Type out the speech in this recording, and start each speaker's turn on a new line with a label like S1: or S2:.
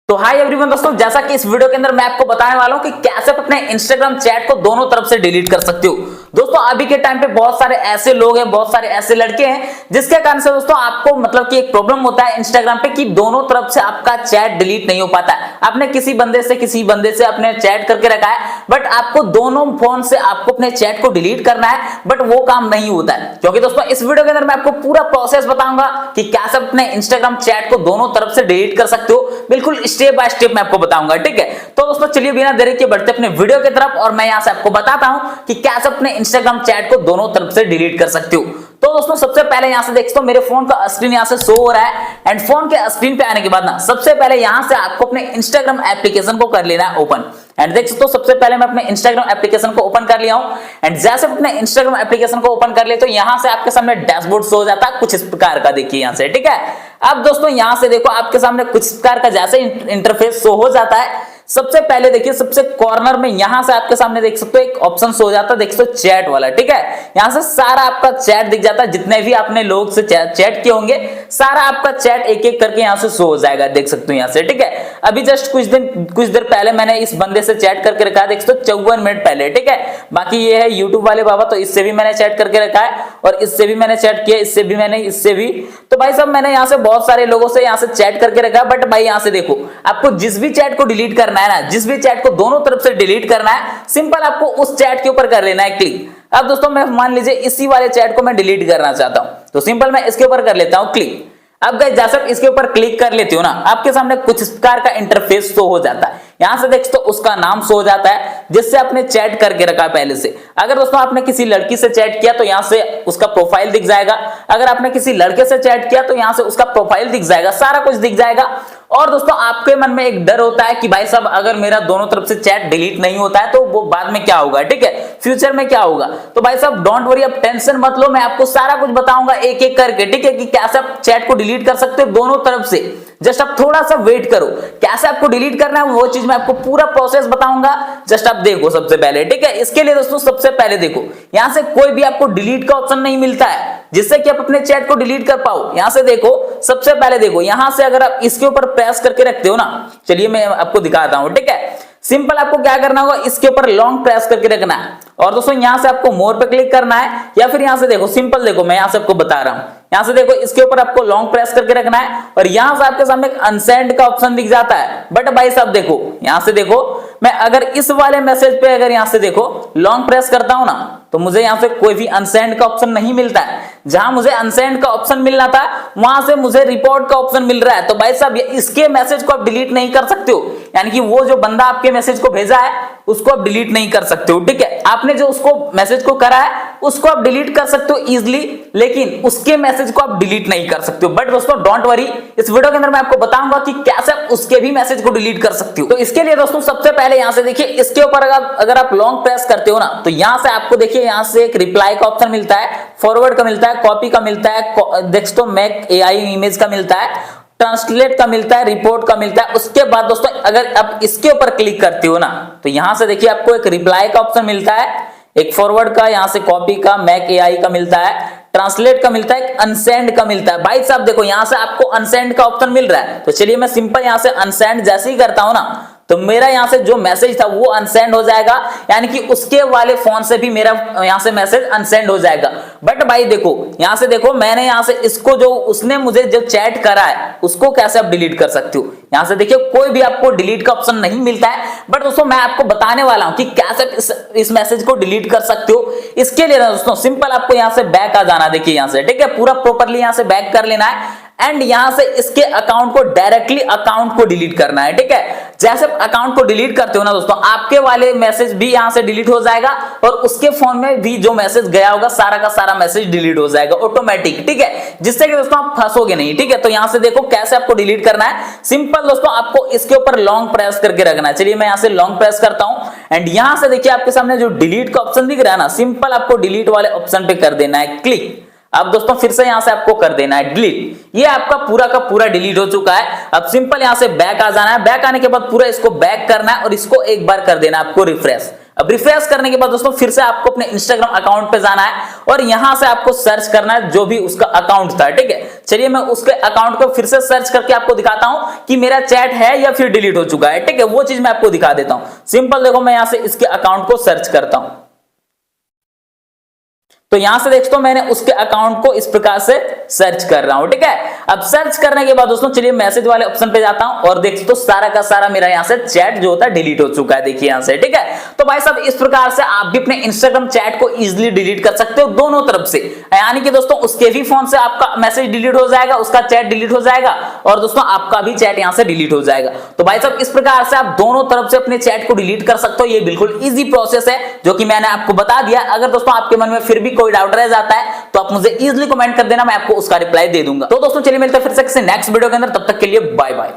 S1: तो hi everyone दोस्तों, जैसा कि इस वीडियो के अंदर मैं आपको बताने वाला हूं कि कैसे आप अपने इंस्टाग्राम चैट को दोनों तरफ से डिलीट कर सकते हो। दोस्तों अभी के टाइम पे बहुत सारे ऐसे लोग हैं, बहुत सारे ऐसे लड़के हैं जिसके कारण से दोस्तों आपको मतलब कि एक प्रॉब्लम होता है इंस्टाग्राम पे कि दोनों तरफ से आपका चैट डिलीट नहीं हो पाता है। आपने किसी बंदे से अपने चैट करके रखा है, बट आपको दोनों फोन से आपको अपने चैट को डिलीट करना है, बट वो काम नहीं होता है। क्योंकि दोस्तों इस वीडियो के अंदर मैं आपको पूरा प्रोसेस बताऊंगा कि कैसे अपने इंस्टाग्राम चैट को दोनों तरफ से डिलीट कर सकते हो, बिल्कुल स्टेप बाय स्टेप मैं आपको बताऊंगा। ठीक है, तो दोस्तों चलिए बिना देरी के बढ़ते अपने वीडियो की तरफ और मैं यहां से आपको बताता हूं कि कैसे अपने इंस्टाग्राम चैट को दोनों तरफ से डिलीट कर सकते हो। तो दोस्तों सबसे पहले यहां से देखो, मेरे फोन का स्क्रीन यहां से शो हो रहा है एंड फोन के स्क्रीन पे आने के बाद ना सबसे पहले यहां से आपको अपने इंस्टाग्राम एप्लीकेशन को कर लेना है ओपन। एंड देख सकते हो सबसे पहले मैं अपने इंस्टाग्राम एप्लीकेशन को ओपन कर लिया हूं। एंड जैसे अपने इंस्टाग्राम एप्लीकेशन को ओपन कर ले तो यहां से आपके सामने डैशबोर्ड शो हो जाता है कुछ इस प्रकार का, देखिए यहां से। ठीक है, अब दोस्तों यहां से देखो आपके सामने कुछ इस प्रकार का जैसे इंटरफेस शो हो जाता है। सबसे पहले देखिए सबसे कॉर्नर में यहां से आपके सामने देख सकते हो एक ऑप्शन शो हो जाता है, देख सकते हो चैट वाला। ठीक है, यहां से सारा आपका चैट दिख जाता है, जितने भी आपने लोग से चैट किए होंगे सारा आपका चैट एक एक करके यहां से शो हो जाएगा, देख सकते हो यहां से। ठीक है, अभी जस्ट कुछ देर पहले मैंने इस बंदे से चैट करके रखा है, देख सकते हो 54 मिनट पहले। ठीक है, बाकी ये है यूट्यूब वाले बाबा, तो इससे भी मैंने चैट करके रखा है और इससे भी मैंने चैट किया, इससे भी मैंने, इससे भी। तो भाई साहब मैंने यहां से बहुत सारे लोगों से यहां से चैट करके रखा है, बट भाई यहां से देखो आपको जिस भी चैट को डिलीट करना है ना, जिस भी चैट को दोनों तरफ से डिलीट करना है, सिंपल आपको उस चैट के ऊपर कर लेना है क्लिक। अब दोस्तों मैं मान लीजिए इसी वाले चैट को मैं डिलीट करना चाहता हूं, तो सिंपल मैं इसके ऊपर कर लेता हूं क्लिक। अब गाइस जैसे इसके ऊपर क्लिक कर लेते हो ना, आपके सामने कुछ इस प्रकार का इंटरफेस शो हो जाता है। यहां से देखो तो उसका नाम शो हो जाता है जिससे आपने चैट करके रखा है पहले से। अगर दोस्तों आपने किसी लड़की से चैट किया तो यहां से उसका प्रोफाइल दिख जाएगा, अगर आपने किसी लड़के से चैट किया तो यहां से उसका प्रोफाइल दिख जाएगा, सारा कुछ दिख जाएगा। और दोस्तों आपके मन में एक डर होता है कि भाई साहब अगर मेरा दोनों तरफ से चैट डिलीट नहीं होता है तो वो बाद में क्या होगा, ठीक है, फ्यूचर में क्या होगा। तो भाई साहब डोंट वरी, अब टेंशन मत लो, मैं आपको सारा कुछ बताऊंगा एक एक करके। ठीक है, कि कैसे आप चैट को डिलीट कर सकते हो दोनों तरफ से। जस्ट आप थोड़ा सा वेट करो, कैसे आपको डिलीट करना है वो चीज मैं आपको पूरा प्रोसेस बताऊंगा, जस्ट आप देखो सबसे पहले। ठीक है, इसके लिए दोस्तों सबसे पहले देखो यहां से कोई भी आपको डिलीट का ऑप्शन नहीं मिलता है जिससे कि आप अपने चैट को डिलीट कर पाओ। यहां से देखो सबसे पहले देखो यहां से अगर आप इसके ऊपर प्रेस करके रखते हो ना, चलिए मैं आपको दिखाता हूं। ठीक है, सिंपल आपको क्या करना होगा, इसके ऊपर लॉन्ग प्रेस करके रखना है और दोस्तों यहां से आपको मोर पे क्लिक करना है, या फिर यहां से देखो सिंपल देखो मैं यहां से आपको बता रहा हूं, यहां से देखो इसके ऊपर आपको लॉन्ग प्रेस करके रखना है और यहां से आपके सामने एक अनसेंड का ऑप्शन दिख जाता है। बट भाई साहब देखो यहां से देखो मैं अगर इस वाले मैसेज पे अगर यहां से देखो लॉन्ग प्रेस करता हूं ना तो मुझे यहां से कोई भी अनसेंड का ऑप्शन नहीं मिलता है। जहां मुझे अनसेंड का ऑप्शन मिलना था वहां से मुझे रिपोर्ट का ऑप्शन मिल रहा है। तो भाई साहब इसके मैसेज को आप डिलीट नहीं कर सकते हो, यानी कि वो जो बंदा आपके मैसेज को भेजा है उसको आप डिलीट नहीं कर सकते हो। ठीक है, आपने जो उसको मैसेज को करा है उसको आप डिलीट कर सकते हो इजीली, लेकिन उसके मैसेज को आप डिलीट नहीं कर सकते हो। बट दोस्तों डोंट वरी, इस वीडियो के अंदर मैं आपको बताऊंगा कि कैसे आप उसके भी मैसेज को डिलीट कर सकते हो। तो इसके लिए दोस्तों सबसे पहले यहां से देखिए इसके ऊपर अगर आप लॉन्ग प्रेस करते हो ना तो यहां से आपको देखिए यहां से एक रिप्लाई का ऑप्शन मिलता है, फॉरवर्ड का मिलता है, कॉपी का मिलता है, देख तो मैक एआई इमेज का मिलता है, ट्रांसलेट का मिलता है, रिपोर्ट का मिलता है। उसके बाद दोस्तों अगर आप इसके ऊपर क्लिक करते हो ना तो यहां से देखिए आपको एक रिप्लाई का ऑप्शन मिलता है, एक फॉरवर्ड का, यहां से कॉपी का, मैक एआई का मिलता है, ट्रांसलेट का मिलता है, एक अनसेंड का मिलता है। भाई साहब देखो यहां से आपको अनसेंड का ऑप्शन मिल रहा है, तो चलिए मैं सिंपल यहां से अनसेंड जैसे ही करता हूं ना तो मेरा यहां से जो मैसेज था वो अनसेंड हो जाएगा, यानी कि उसके वाले फोन से भी मेरा यहां से मैसेज अनसेंड हो जाएगा। बट भाई देखो यहां से देखो मैंने यहां से इसको जो उसने मुझे जो चैट करा है उसको कैसे आप डिलीट कर सकते हो। यहां से देखिए कोई भी आपको डिलीट का ऑप्शन नहीं मिलता है, बट दोस्तों मैं आपको बताने वाला हूं कि कैसे इस मैसेज को डिलीट कर सकते हो। इसके लिए दोस्तों सिंपल आपको यहां से बैक आ जाना, देखिए यहां से, ठीक है, पूरा प्रॉपर्ली यहां से बैक कर लेना है एंड यहां से इसके अकाउंट को डायरेक्टली अकाउंट को डिलीट करना है। ठीक है, जैसे अकाउंट को डिलीट करते हो ना दोस्तों आपके वाले मैसेज भी यहां से डिलीट हो जाएगा और उसके फोन में भी जो मैसेज गया होगा सारा का सारा मैसेज डिलीट हो जाएगा ऑटोमेटिक। ठीक है, जिससे कि दोस्तों आप फंसोगे नहीं। ठीक है, तो यहां से देखो कैसे आपको डिलीट करना है, सिंपल दोस्तों आपको इसके ऊपर लॉन्ग प्रेस करके रखना है। चलिए मैं यहां से लॉन्ग प्रेस करता हूं एंड यहां से देखिए आपके सामने जो डिलीट का ऑप्शन दिख रहा है ना, सिंपल आपको डिलीट वाले ऑप्शन पे कर देना है क्लिक। अब दोस्तों फिर से यहां से आपको कर देना है डिलीट। ये आपका पूरा का पूरा डिलीट हो चुका है। अब सिंपल यहां से बैक आ जाना है, बैक आने के बाद पूरा इसको बैक करना है और इसको एक बार कर देना है आपको रिफ्रेश। अब रिफ्रेश करने के बाद दोस्तों फिर से आपको अपने इंस्टाग्राम अकाउंट पे जाना है और यहां से आपको सर्च करना है जो भी उसका अकाउंट था। ठीक है, चलिए मैं उसके अकाउंट को फिर से सर्च करके आपको दिखाता हूं कि मेरा चैट है या फिर डिलीट हो चुका है। ठीक है, वो चीज मैं आपको दिखा देता हूं। सिंपल देखो, मैं यहां से इसके अकाउंट को सर्च करता हूं, तो यहां से देखो मैंने उसके अकाउंट को इस प्रकार से सर्च कर रहा हूं। ठीक है, अब सर्च करने के बाद दोस्तों चलिए मैसेज वाले ऑप्शन पे जाता हूं और देखते तो सारा का सारा मेरा यहां से चैट जो होता है डिलीट हो चुका है। देखिए यहां से। ठीक है, तो भाई साहब इस प्रकार से आप भी अपने इंस्टाग्राम चैट को इजीली डिलीट कर सकते हो दोनों तरफ से, यानी कि दोस्तों उसके भी फोन से आपका मैसेज डिलीट हो जाएगा, उसका चैट डिलीट हो जाएगा और दोस्तों आपका भी चैट यहां से डिलीट हो जाएगा। तो भाई साहब इस प्रकार से आप दोनों तरफ से अपने चैट को डिलीट कर सकते हो। ये बिल्कुल इजी प्रोसेस है जो कि मैंने आपको बता दिया। अगर दोस्तों आपके मन में फिर भी कोई डाउट रह जाता है तो आप मुझे इजीली कमेंट कर देना, मैं आपको उसका रिप्लाई दे दूंगा। तो दोस्तों चलिए मिलते हैं फिर से नेक्स्ट वीडियो के अंदर, तब तक के लिए बाय बाय।